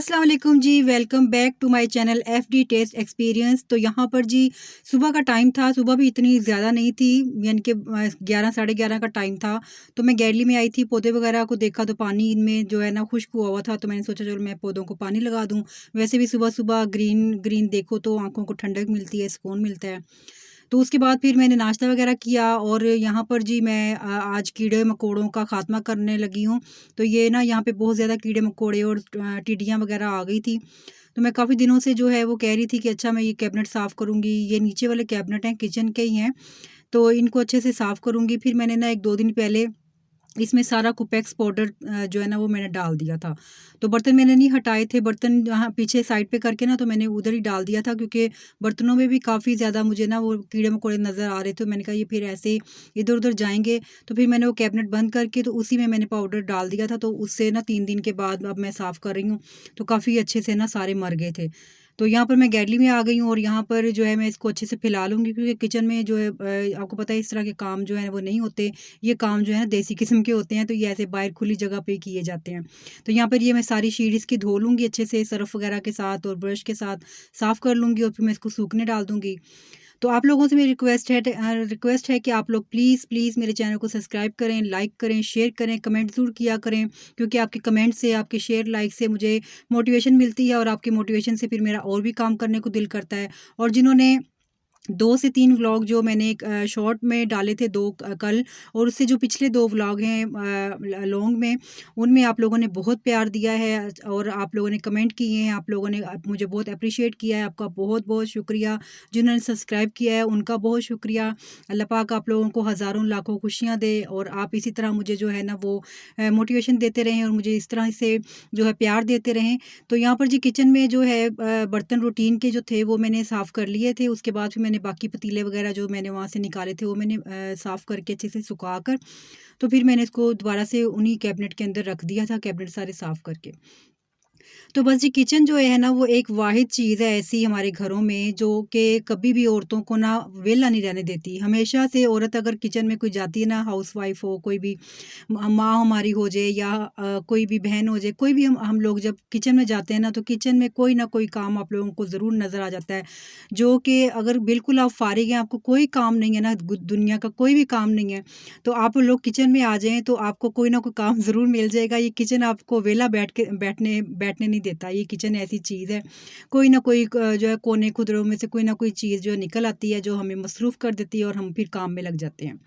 अस्सलाम वालेकुम जी, welcome back to my channel FD test experience. तो यहाँ पर जी सुबह का टाइम था, सुबह भी इतनी ज़्यादा नहीं थी, यानी कि 11 साढ़े 11 का टाइम था। तो मैं गैलरी में आई थी, पौधे वगैरह को देखा तो पानी इनमें जो है ना खुश्क हुआ हुआ था, तो मैंने सोचा चलो मैं पौधों को पानी लगा दूँ। वैसे भी सुबह-सुबह ग्रीन ग्रीन देखो तो आँखों को ठंडक मिलती है, सुकून मिलता है। तो उसके बाद फिर मैंने नाश्ता वगैरह किया और यहाँ पर जी मैं आज कीड़े-मकोड़ों का ख़ात्मा करने लगी हूँ। तो ये ना यहाँ पे बहुत ज़्यादा कीड़े-मकोड़े और टिड्डियाँ वगैरह आ गई थी। तो मैं काफ़ी दिनों से जो है वो कह रही थी कि अच्छा मैं ये कैबिनेट साफ़ करूँगी। ये नीचे वाले कैबिनेट हैं, किचन के ही हैं, तो इनको अच्छे से साफ़ करूँगी। फिर मैंने ना 1-2 दिन पहले इसमें सारा कुपेक्स पाउडर जो है ना वो मैंने डाल दिया था। तो बर्तन मैंने नहीं हटाए थे, बर्तन जहाँ पीछे साइड पे करके ना तो मैंने उधर ही डाल दिया था, क्योंकि बर्तनों में भी काफ़ी ज़्यादा मुझे ना वो कीड़े-मकोड़े नज़र आ रहे थे। मैंने कहा ये फिर ऐसे इधर-उधर जाएँगे, तो फिर मैंने वो कैबिनेट बंद करके तो उसी में मैंने पाउडर डाल दिया था। तो उससे ना 3 दिन के बाद अब मैं साफ़ कर रही हूँ, तो काफ़ी अच्छे से ना सारे मर गए थे। तो यहाँ पर मैं गैलरी में आ गई हूँ और यहाँ पर जो है मैं इसको अच्छे से फैला लूँगी, क्योंकि किचन में जो है आपको पता है इस तरह के काम जो है वो नहीं होते। ये काम जो है ना देसी किस्म के होते हैं, तो ये ऐसे बाहर खुली जगह पे किए जाते हैं। तो यहाँ पर ये मैं सारी शीट इसकी धो लूँगी अच्छे से सर्फ़ वगैरह के साथ और ब्रश के साथ साफ़ कर लूँगी और फिर मैं इसको सूखने डाल दूँगी। तो आप लोगों से मेरी रिक्वेस्ट है कि आप लोग प्लीज़ प्लीज़ मेरे चैनल को सब्सक्राइब करें, लाइक करें, शेयर करें, कमेंट ज़रूर किया करें, क्योंकि आपके कमेंट से, आपके शेयर, लाइक से मुझे मोटिवेशन मिलती है और आपकी मोटिवेशन से फिर मेरा और भी काम करने को दिल करता है। और जिन्होंने 2 से 3 व्लॉग जो मैंने एक शॉर्ट में डाले थे 2 कल, और उससे जो पिछले 2 व्लॉग हैं लॉन्ग में, उनमें आप लोगों ने बहुत प्यार दिया है और आप लोगों ने कमेंट किए हैं, आप लोगों ने मुझे बहुत अप्रिशिएट किया है। आपका बहुत-बहुत शुक्रिया। जिन्होंने सब्सक्राइब किया है उनका बहुत शुक्रिया। अल्लाह पाक आप लोगों को हज़ारों लाखों खुशियाँ दे और आप इसी तरह मुझे जो है ना वो मोटिवेशन देते रहें और मुझे इस तरह से जो है प्यार देते रहें। तो यहाँ पर जी किचन में जो है बर्तन रूटीन के जो थे वो मैंने साफ़ कर लिए थे। उसके बाद फिर मैंने बाकी पतीले वगैरह जो मैंने वहाँ से निकाले थे वो मैंने साफ़ करके अच्छे से सुखा कर, तो फिर मैंने इसको दोबारा से उन्हीं कैबिनेट के अंदर रख दिया था, कैबिनेट सारे साफ़ करके। तो बस जी किचन जो है ना वो एक वाहिद चीज़ है ऐसी हमारे घरों में, जो कि कभी भी औरतों को ना वेला नहीं रहने देती। हमेशा से औरत अगर किचन में कोई जाती है ना, हाउसवाइफ हो, कोई भी माँ हमारी हो जाए या कोई भी बहन हो जाए, कोई भी हम लोग जब किचन में जाते हैं ना तो किचन में कोई ना कोई काम आप लोगों को ज़रूर नज़र आ जाता है, जो कि अगर बिल्कुल आप फारिग हैं, आपको कोई काम नहीं है ना, दुनिया का कोई भी काम नहीं है, तो आप लोग किचन में आ जाएँ तो आपको कोई ना कोई काम ज़रूर मिल जाएगा। ये किचन आपको वेला बैठने बैठने नहीं देता। ये किचन ऐसी चीज़ है, कोई ना कोई जो है कोने खुदरों में से कोई ना कोई चीज़ जो है निकल आती है, जो हमें मसरूफ़ कर देती है और हम फिर काम में लग जाते हैं।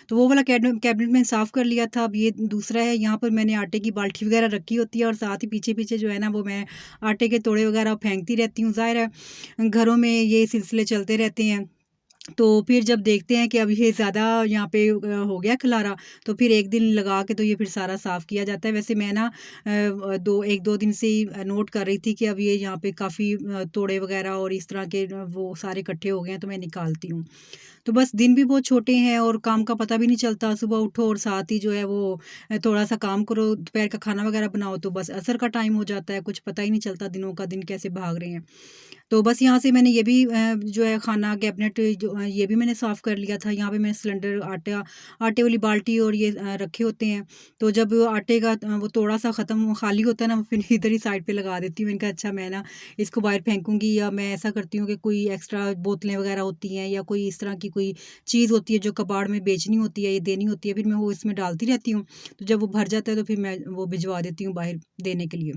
तो वो वाला कैबिनेट मैंने साफ़ कर लिया था। अब ये दूसरा है, यहाँ पर मैंने आटे की बाल्टी वग़ैरह रखी होती है और साथ ही पीछे-पीछे जो है ना वो मैं आटे के तोड़े वग़ैरह फेंकती रहती हूँ। ज़ाहिर है घरों में ये सिलसिले चलते रहते हैं। तो फिर जब देखते हैं कि अब ये ज़्यादा यहाँ पे हो गया खलारा, तो फिर 1 दिन लगा के तो ये फिर सारा साफ़ किया जाता है। वैसे मैं ना 1-2 दिन से ही नोट कर रही थी कि अब ये यहाँ पे काफ़ी तोड़े वग़ैरह और इस तरह के वो सारे इकट्ठे हो गए हैं, तो मैं निकालती हूँ। तो बस दिन भी बहुत छोटे हैं और काम का पता भी नहीं चलता। सुबह उठो और साथ ही जो है वो थोड़ा-सा काम करो, दोपहर का खाना वग़ैरह बनाओ तो बस असर का टाइम हो जाता है, कुछ पता ही नहीं चलता दिनों का दिन कैसे भाग रहे हैं। तो बस यहाँ से मैंने ये भी जो है खाना कैबिनेट जो ये भी मैंने साफ़ कर लिया था। यहाँ पे मैंने सिलेंडर आटे वाली बाल्टी और ये रखे होते हैं। तो जब आटे का वो थोड़ा-सा ख़त्म खाली होता है ना, फिर इधर ही साइड पे लगा देती हूँ। मैंने कहा अच्छा मैं ना इसको बाहर फेंकूँगी, या मैं ऐसा करती हूँ कि कोई एक्स्ट्रा बोतलें वग़ैरह होती हैं या कोई इस तरह की कोई चीज़ होती है जो कबाड़ में बेचनी होती है या देनी होती है, फिर मैं वो इसमें डालती रहती हूँ। तो जब वो भर जाता है तो फिर मैं वो भिजवा देती हूँ बाहर देने के लिए।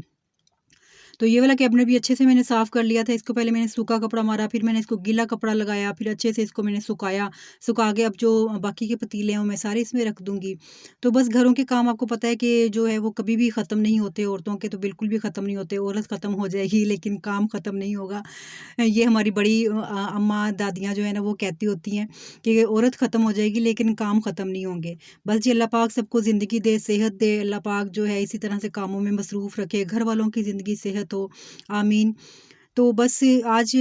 तो ये वाला कैबिनेट भी अच्छे से मैंने साफ़ कर लिया था। इसको पहले मैंने सूखा कपड़ा मारा, फिर मैंने इसको गीला कपड़ा लगाया, फिर अच्छे से इसको मैंने सुखाया। सुखा के अब जो बाकी के पतीले हैं वो मैं सारे इसमें रख दूँगी। तो बस घरों के काम आपको पता है कि जो है वो कभी भी ख़त्म नहीं होते, औरतों के तो बिल्कुल भी ख़त्म नहीं होते। औरत ख़त्म हो जाएगी लेकिन काम ख़त्म नहीं होगा। ये हमारी बड़ी अम्मा, दादियाँ जो है ना वो कहती होती हैं कि औरत ख़त्म हो जाएगी लेकिन काम ख़त्म नहीं होंगे। बस जी अल्लाह पाक सबको ज़िंदगी दे, सेहत दे, अल्लाह पाक जो है इसी तरह से कामों में मसरूफ़ रखे, घर वालों की ज़िंदगी सेहत हो, आमीन। तो बस आज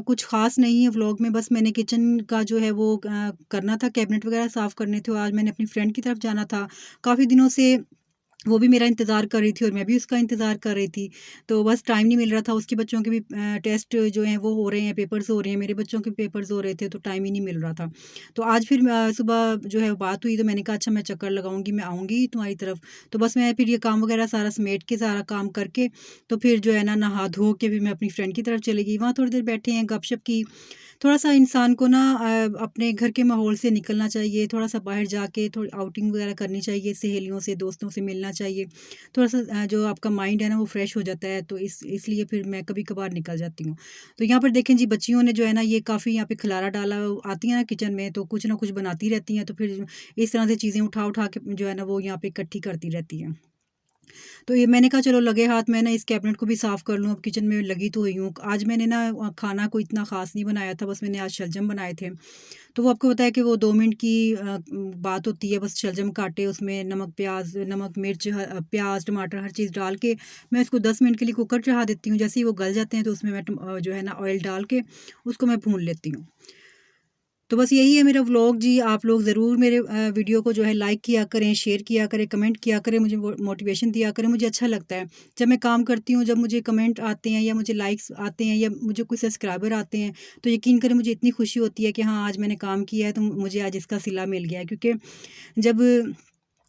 कुछ ख़ास नहीं है व्लॉग में, बस मैंने किचन का जो है वो करना था, कैबिनेट वग़ैरह साफ़ करने थे और आज मैंने अपनी फ्रेंड की तरफ जाना था। काफ़ी दिनों से वो भी मेरा इंतज़ार कर रही थी और मैं भी उसका इंतज़ार कर रही थी। तो बस टाइम नहीं मिल रहा था, उसके बच्चों के भी टेस्ट जो हैं वो हो रहे हैं, पेपर्स हो रहे हैं, मेरे बच्चों के पेपर्स हो रहे थे, तो टाइम ही नहीं मिल रहा था। तो आज फिर सुबह जो है बात हुई, तो मैंने कहा अच्छा मैं चक्कर लगाऊँगी, मैं आऊँगी तुम्हारी तरफ। तो बस मैं फिर ये काम वग़ैरह सारा समेट के, सारा काम करके, तो फिर जो है ना नहा धो के भी मैं अपनी फ्रेंड की तरफ चली गई। वहाँ थोड़ी देर बैठे हैं, गपशप की। थोड़ा-सा इंसान को ना अपने घर के माहौल से निकलना चाहिए, थोड़ा-सा बाहर जाके थोड़ी आउटिंग वगैरह करनी चाहिए, सहेलियों से, दोस्तों से मिलना चाहिए। थोड़ा-सा जो आपका माइंड है ना वो फ्रेश हो जाता है, तो इसलिए फिर मैं कभी-कभार निकल जाती हूँ। तो यहाँ पर देखें जी, बच्चियों ने जो है ना ये काफ़ी यहाँ पे खलारा डाला, आती हैं ना किचन में तो कुछ ना कुछ बनाती रहती हैं, तो फिर इस तरह से चीज़ें उठा-उठा के जो है ना वो यहाँ पे इकट्ठी करती रहती हैं। तो ये मैंने कहा चलो लगे हाथ मैं ना इस कैबिनेट को भी साफ़ कर लूँ, अब किचन में लगी तो हुई हूँ। आज मैंने ना खाना कोई इतना ख़ास नहीं बनाया था, बस मैंने आज शलजम बनाए थे। तो वो आपको पता है कि वो 2 मिनट की बात होती है, बस शलजम काटे, उसमें नमक, प्याज़, नमक, मिर्च, प्याज़, टमाटर हर चीज़ डाल के मैं उसको 10 मिनट के लिए कुकर चढ़ा देती हूँ। जैसे ही वो गल जाते हैं तो उसमें मैं जो है ना ऑयल डाल के उसको मैं भून लेती हूँ। तो बस यही है मेरा व्लॉग जी। आप लोग ज़रूर मेरे वीडियो को जो है लाइक किया करें, शेयर किया करें, कमेंट किया करें, मुझे वो मोटिवेशन दिया करें, मुझे अच्छा लगता है। जब मैं काम करती हूँ, जब मुझे कमेंट आते हैं या मुझे लाइक्स आते हैं या मुझे कोई सब्सक्राइबर आते हैं, तो यकीन करें मुझे इतनी खुशी होती है कि हाँ, आज मैंने काम किया है तो मुझे आज इसका सिला मिल गया है। क्योंकि जब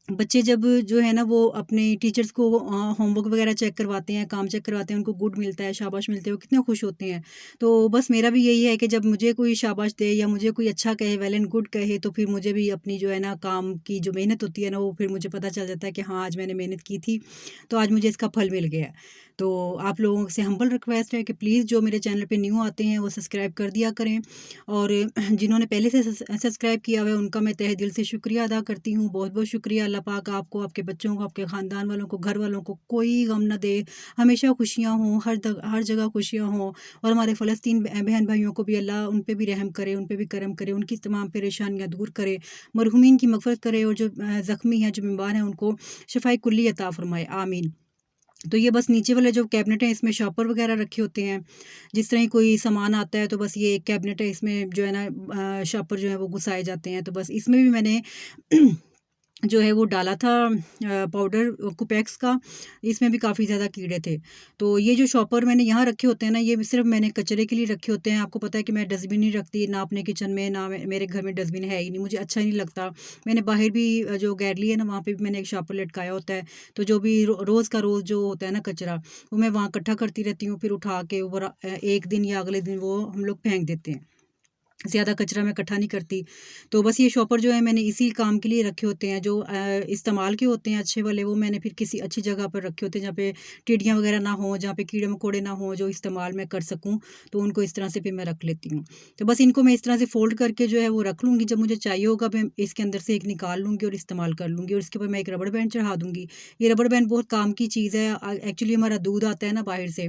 बच्चे जब जो है ना वो अपने टीचर्स को होमवर्क वगैरह चेक करवाते हैं, काम चेक करवाते हैं, उनको गुड मिलता है, शाबाश मिलते हैं, वो कितने खुश होते हैं। तो बस मेरा भी यही है कि जब मुझे कोई शाबाश दे या मुझे कोई अच्छा कहे, वेल एंड गुड कहे, तो फिर मुझे भी अपनी जो है ना काम की जो मेहनत होती है ना, वो फिर मुझे पता चल जाता है कि हाँ, आज मैंने मेहनत की थी, तो आज मुझे इसका फल मिल गया है। तो आप लोगों से हम्बल रिक्वेस्ट है कि प्लीज़ जो मेरे चैनल पे न्यू आते हैं, वो सब्सक्राइब कर दिया करें, और जिन्होंने पहले से सब्सक्राइब किया हुआ है उनका मैं तहे दिल से शुक्रिया अदा करती हूँ। बहुत-बहुत शुक्रिया। अल्लाह पाक आपको, आपके बच्चों को, आपके ख़ानदान वालों को, घर वालों को कोई गम ना दे। हमेशा खुशियाँ हों, हर जगह खुशियाँ हों, और हमारे फ़लस्तीन बहन-भाइयों को भी अल्लाह उन पे भी रहम करे, उन पे भी करम करे, उनकी तमाम परेशानियाँ दूर करे, मरहूमीन की मग़फ़िरत करे, और जो ज़ख्मी हैं, जो बीमार हैं, उनको शिफ़ाए कुल्ली अता फ़रमाए। आमीन। तो ये बस नीचे वाले जो कैबिनेट हैं इसमें शॉपर वगैरह रखे होते हैं। जिस तरह ही कोई सामान आता है तो बस ये एक कैबिनेट है, इसमें जो है ना शॉपर जो है वो घुसाए जाते हैं। तो बस इसमें भी मैंने जो है वो डाला था पाउडर कुपेक्स का। इसमें भी काफ़ी ज़्यादा कीड़े थे। तो ये जो शॉपर मैंने यहाँ रखे होते हैं ना, ये सिर्फ़ मैंने कचरे के लिए रखे होते हैं। आपको पता है कि मैं डस्टबिन नहीं रखती ना अपने किचन में, ना मेरे घर में डस्टबिन है ही नहीं, मुझे अच्छा ही नहीं लगता। मैंने बाहर भी जो गैलरी है ना वहाँ पे भी मैंने एक शॉपर लटकाया होता है। तो जो भी रोज़ का रोज़ जो होता है ना कचरा, वो मैं वहाँ इकट्ठा करती रहती हूँ, फिर उठा के ऊपर 1 दिन या अगले दिन वो हम लोग फेंक देते हैं। ज़्यादा कचरा मैं इकट्ठा नहीं करती। तो बस ये शॉपर जो है मैंने इसी काम के लिए रखे होते हैं। जो इस्तेमाल के होते हैं अच्छे वाले, वो मैंने फिर किसी अच्छी जगह पर रखे होते हैं जहाँ पे टिड्डियाँ वगैरह ना हों, जहाँ पे कीड़े-मकोड़े ना हों, जो इस्तेमाल मैं कर सकूँ, तो उनको इस तरह से फिर मैं रख लेती हूँ। तो बस इनको मैं इस तरह से फ़ोल्ड करके जो है वो रख लूँगी, जब मुझे चाहिए होगा मैं इसके अंदर से एक निकाल लूँगी और इस्तेमाल कर लूँगी, और इसके ऊपर मैं एक रबड़ बैंड चढ़ा दूँगी। ये रबड़ बैंड बहुत काम की चीज़ है। एक्चुअली हमारा दूध आता है ना बाहर से,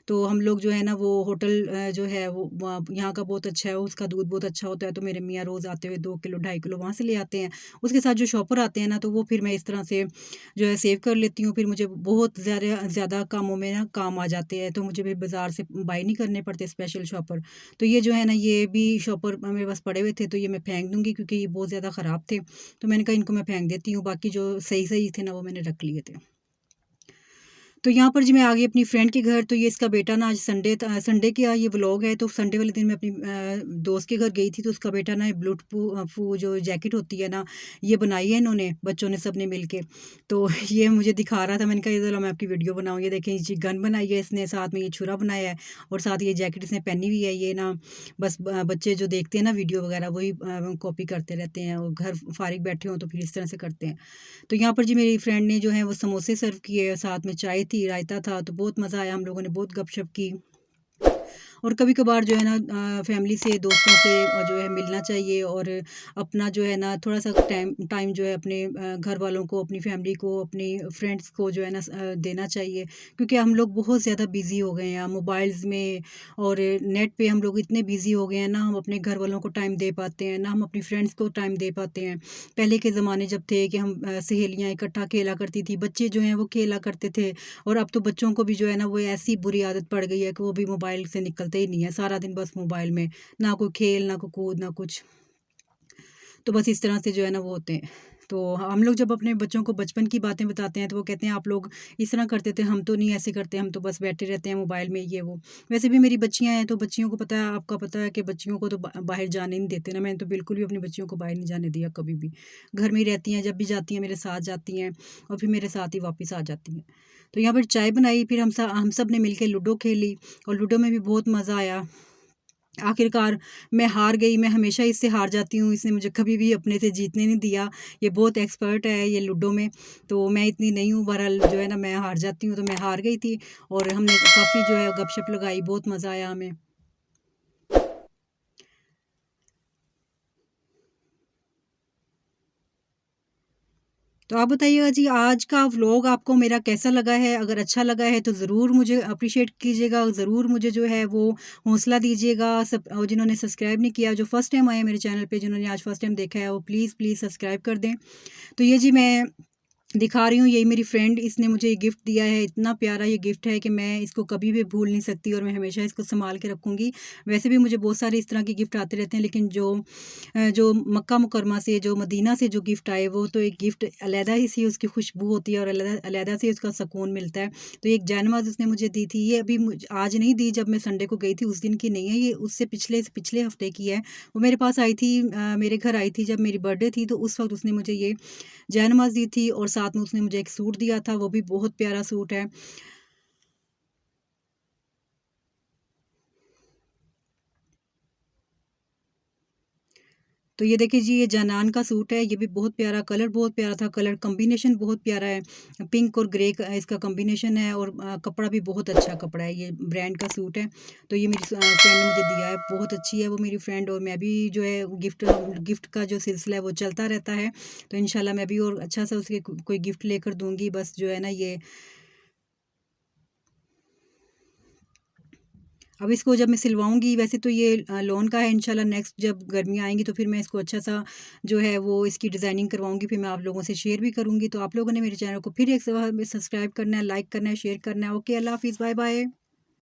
तो हम लोग जो है ना वो होटल जो है वो वहाँ यहाँ का बहुत अच्छा है, उसका दूध बहुत अच्छा होता है, तो मेरे मियाँ रोज़ आते हुए 2 किलो 2.5 किलो वहाँ से ले आते हैं। उसके साथ जो शॉपर आते हैं ना, तो वो फिर मैं इस तरह से जो है सेव कर लेती हूँ। फिर मुझे बहुत ज़्यादा ज़्यादा कामों में ना काम आ जाते हैं, तो मुझे फिर बाज़ार से बाय नहीं करने पड़ते स्पेशल शॉपर। तो ये जो है ना ये भी शॉपर मेरे पास पड़े हुए थे, तो ये मैं फेंक दूँगी क्योंकि ये बहुत ज़्यादा ख़राब थे। तो मैंने कहा इनको मैं फेंक देती हूँ, बाकी जो सही-सही थे ना वो मैंने रख लिए थे। तो यहाँ पर जी मैं आ गई अपनी फ्रेंड के घर। तो ये इसका बेटा ना, आज संडे था, संडे का ये व्लॉग है। तो संडे वाले दिन मैं अपनी दोस्त के घर गई थी, तो उसका बेटा ना ब्लूटूथ जो जैकेट होती है ना, ये बनाई है इन्होंने, बच्चों ने सबने मिल के। तो ये मुझे दिखा रहा था, मैंने कहा ये चलो मैं आपकी वीडियो बनाऊँ। ये देखें जी, गन बनाई है इसने, साथ में ये छुरा बनाया है, और साथ ये जैकेट इसने पहनी हुई है। ये ना बस बच्चे जो देखते हैं ना वीडियो वगैरह, वही कॉपी करते रहते हैं, और घर फारिग बैठे हों तो फिर इस तरह से करते हैं। तो यहाँ पर जी मेरी फ्रेंड ने जो है वो समोसे सर्व किए, साथ में चाय थी, रायता था, तो बहुत मज़ा आया, हम लोगों ने बहुत गपशप की। और कभी-कभार जो है ना फैमिली से, दोस्तों से जो है मिलना चाहिए, और अपना जो है ना थोड़ा-सा टाइम टाइम जो है अपने घर वालों को, अपनी फैमिली को, अपनी फ्रेंड्स को जो है ना देना चाहिए। क्योंकि हम लोग बहुत ज़्यादा बिज़ी हो गए हैं मोबाइल्स में, और नेट पे हम लोग इतने बिज़ी हो गए हैं ना, हम अपने घर वालों को टाइम दे पाते हैं, ना हम अपनी फ्रेंड्स को टाइम दे पाते हैं। पहले के ज़माने जब थे कि हम सहेलियाँ इकट्ठा खेला करती थी, बच्चे जो हैं वो खेला करते थे, और अब तो बच्चों को भी जो है ना वो ऐसी बुरी आदत पड़ गई है कि वो भी मोबाइल से निकलते ही नहीं है, सारा दिन बस मोबाइल में, ना कोई खेल, ना कोई कूद, ना कुछ। तो बस इस तरह से जो है ना वो होते हैं। तो हम लोग जब अपने बच्चों को बचपन की बातें बताते हैं तो वो कहते हैं आप लोग इस तरह करते थे, हम तो नहीं ऐसे करते, हम तो बस बैठे रहते हैं मोबाइल में ये वो। वैसे भी मेरी बच्चियाँ हैं तो बच्चियों को पता है, आपका पता है कि बच्चियों को तो बाहर जाने नहीं देते ना, मैंने तो बिल्कुल भी अपनी बच्चियों को बाहर नहीं जाने दिया कभी भी। घर में ही रहती हैं, जब भी जाती हैं मेरे साथ जाती हैं और फिर मेरे साथ ही वापस आ जाती हैं। तो यहाँ पर चाय बनाई, फिर हम सब ने मिल के लूडो खेली और लूडो में भी बहुत मज़ा आया। आखिरकार मैं हार गई, मैं हमेशा इससे हार जाती हूँ, इसने मुझे कभी भी अपने से जीतने नहीं दिया। ये बहुत एक्सपर्ट है ये लूडो में, तो मैं इतनी नहीं हूँ, बहरहाल जो है ना मैं हार जाती हूँ, तो मैं हार गई थी और हमने काफ़ी जो है गपशप लगाई, बहुत मज़ा आया हमें। तो आप बताइएगा जी, आज का व्लॉग आपको मेरा कैसा लगा है? अगर अच्छा लगा है तो ज़रूर मुझे अप्रिशिएट कीजिएगा, ज़रूर मुझे जो है वो हौसला दीजिएगा। सब और जिन्होंने सब्सक्राइब नहीं किया, जो फर्स्ट टाइम आए हैं मेरे चैनल पे, जिन्होंने आज फर्स्ट टाइम देखा है, वो प्लीज़, प्लीज़ सब्सक्राइब कर दें। तो ये जी मैं दिखा रही हूँ, यही मेरी फ्रेंड, इसने मुझे ये गिफ्ट दिया है, इतना प्यारा ये गिफ्ट है कि मैं इसको कभी भी भूल नहीं सकती और मैं हमेशा इसको सँभाल के रखूँगी। वैसे भी मुझे बहुत सारे इस तरह के गिफ्ट आते रहते हैं, लेकिन जो मक्का मुकरमा से, जो मदीना से जो गिफ्ट आए, वो तो एक गिफ्ट अलहदा ही सी उसकी खुशबू होती है और अलहदा अलहदा से उसका सुकून मिलता है। तो एक जानमाज़ उसने मुझे दी थी, ये अभी आज नहीं दी, जब मैं संडे को गई थी उस दिन की नहीं है, ये उससे पिछले से पिछले हफ़्ते की है। वो मेरे पास आई थी, मेरे घर आई थी जब मेरी बर्थडे थी, तो उस वक़्त उसने मुझे ये जानमाज़ दी थी और साथ में उसने मुझे एक सूट दिया था, वो भी बहुत प्यारा सूट है। तो ये देखिए जी, ये जानान का सूट है, ये भी बहुत प्यारा, कलर बहुत प्यारा था, कलर कॉम्बिनेशन बहुत प्यारा है। पिंक और ग्रे का इसका कॉम्बिनेशन है और कपड़ा भी बहुत अच्छा कपड़ा है, ये ब्रांड का सूट है। तो ये मेरी फ्रेंड ने मुझे दिया है, बहुत अच्छी है वो मेरी फ्रेंड, और मैं भी जो है गिफ्ट गिफ्ट का जो सिलसिला है वो चलता रहता है। तो इंशाल्लाह मैं भी और अच्छा सा उसके कोई गिफ्ट लेकर दूँगी, बस जो है ना ये अब इसको जब मैं सिलवाऊँगी, वैसे तो ये लॉन का है, इंशाल्लाह नेक्स्ट जब गर्मियाँ आएँगी तो फिर मैं इसको अच्छा-सा जो है वो इसकी डिज़ाइनिंग करवाऊँगी, फिर मैं आप लोगों से शेयर भी करूँगी। तो आप लोगों ने मेरे चैनल को फिर एक दफ़ा सब्सक्राइब करना है, लाइक करना है, शेयर करना है। ओके, अल्लाह हाफ़िज़, बाय-बाय।